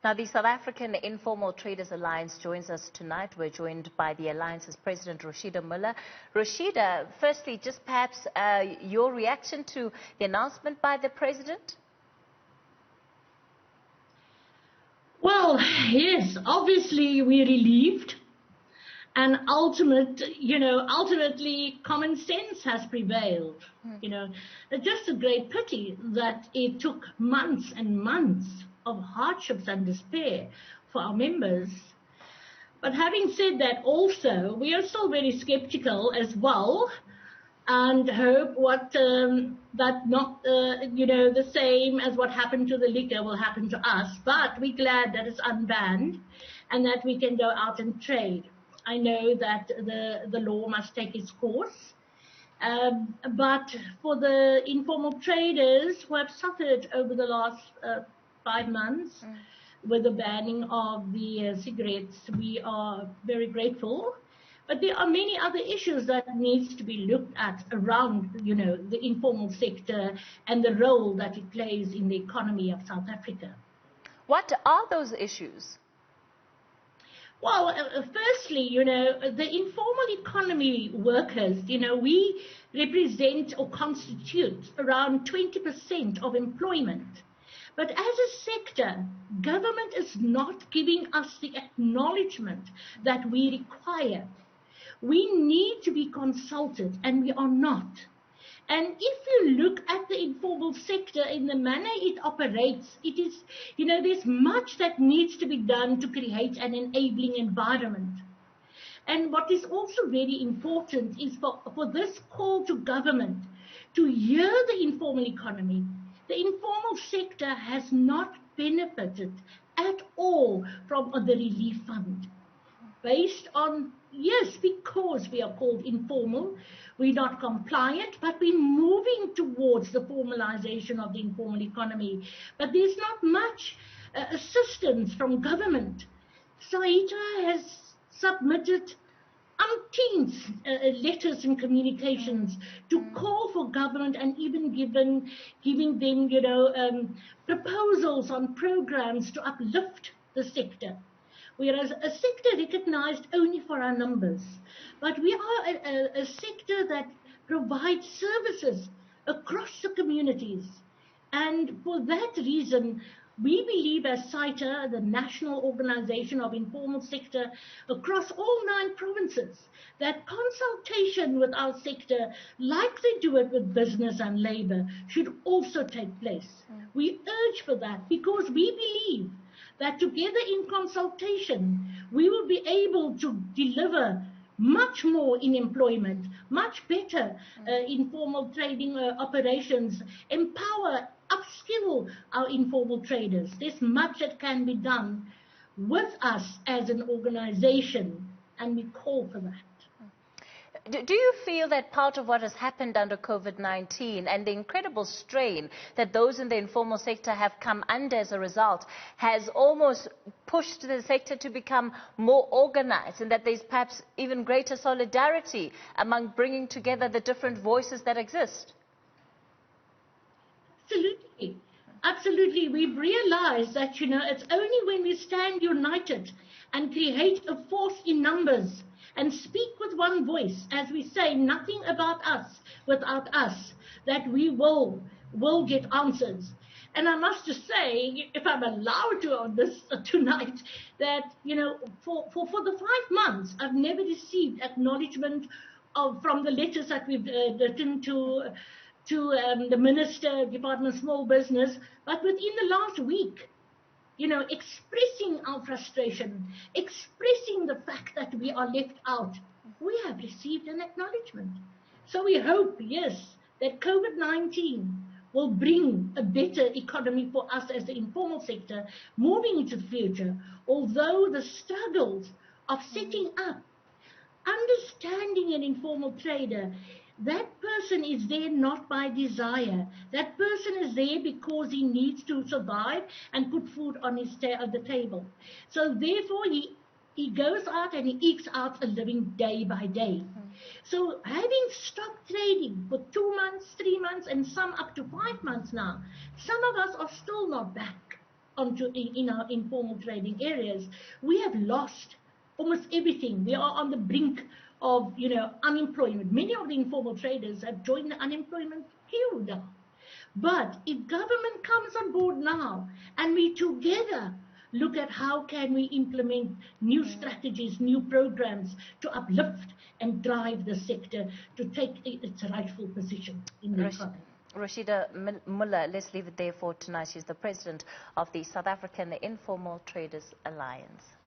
Now, the South African Informal Traders Alliance joins us tonight. We're joined by the Alliance's President, Rosheda Muller. Rosheda, firstly, just perhaps your reaction to the announcement by the President? Well, yes, obviously we're relieved. And ultimately, common sense has prevailed. It's just a great pity that it took months and months of hardships and despair for our members. But having said that, also, we are still very skeptical as well, and hope that not, the same as what happened to the liquor will happen to us. But we're glad that it's unbanned and that we can go out and trade. I know that the law must take its course, but for the informal traders who have suffered over the last 5 months with the banning of the cigarettes, we are very grateful. But there are many other issues that needs to be looked at around, the informal sector and the role that it plays in the economy of South Africa. What are those issues? Well, firstly, the informal economy workers, we represent or constitute around 20% of employment. But as a sector, government is not giving us the acknowledgement that we require. We need to be consulted, and we are not. And if you look at the informal sector in the manner it operates, it is, there's much that needs to be done to create an enabling environment. And what is also very important is for this call to government to hear the informal economy. The informal sector has not benefited at all from the relief fund. Based on, yes, because we are called informal, we're not compliant, but we're moving towards the formalization of the informal economy. But there's not much assistance from government. SAITA has submitted umpteen letters and communications to call for government, and even giving them, proposals on programs to uplift the sector. Whereas a sector recognized only for our numbers. But we are a sector that provides services across the communities. And for that reason, we believe as SAITA, the National Organization of Informal Sector, across all 9 provinces, that consultation with our sector, like they do it with business and labor, should also take place. We urge for that because we believe that together in consultation, we will be able to deliver much more in employment, much better informal trading operations, empower, upskill our informal traders. There's much that can be done with us as an organization, and we call for that. Do you feel that part of what has happened under COVID-19 and the incredible strain that those in the informal sector have come under as a result has almost pushed the sector to become more organized, and that there's perhaps even greater solidarity among bringing together the different voices that exist? Absolutely. Absolutely. We've realized that, it's only when we stand united and create a force in numbers and speak with one voice, as we say, nothing about us without us, that we will get answers. And I must just say, if I'm allowed to on this tonight, that, for the 5 months, I've never received acknowledgement from the letters that we've written to the Minister, Department of Small Business, but within the last week, expressing our frustration, expressing the fact that we are left out, we have received an acknowledgement. So we hope, yes, that COVID-19 will bring a better economy for us as the informal sector moving into the future, although the struggles of setting up, understanding an informal trader, that person is there not by desire. That person is there because he needs to survive and put food on the table. So therefore, he goes out and he ekes out a living day by day. So having stopped trading for 2 months, 3 months, and some up to 5 months now, some of us are still not back in our informal trading areas, we have lost almost everything. We are on the brink of, unemployment. Many of the informal traders have joined the unemployment queue now. But if government comes on board now and we together look at how can we implement new strategies, new programs to uplift and drive the sector to take its rightful position in the economy. Rosheda Muller, let's leave it there for tonight. She's the president of the South African Informal Traders Alliance.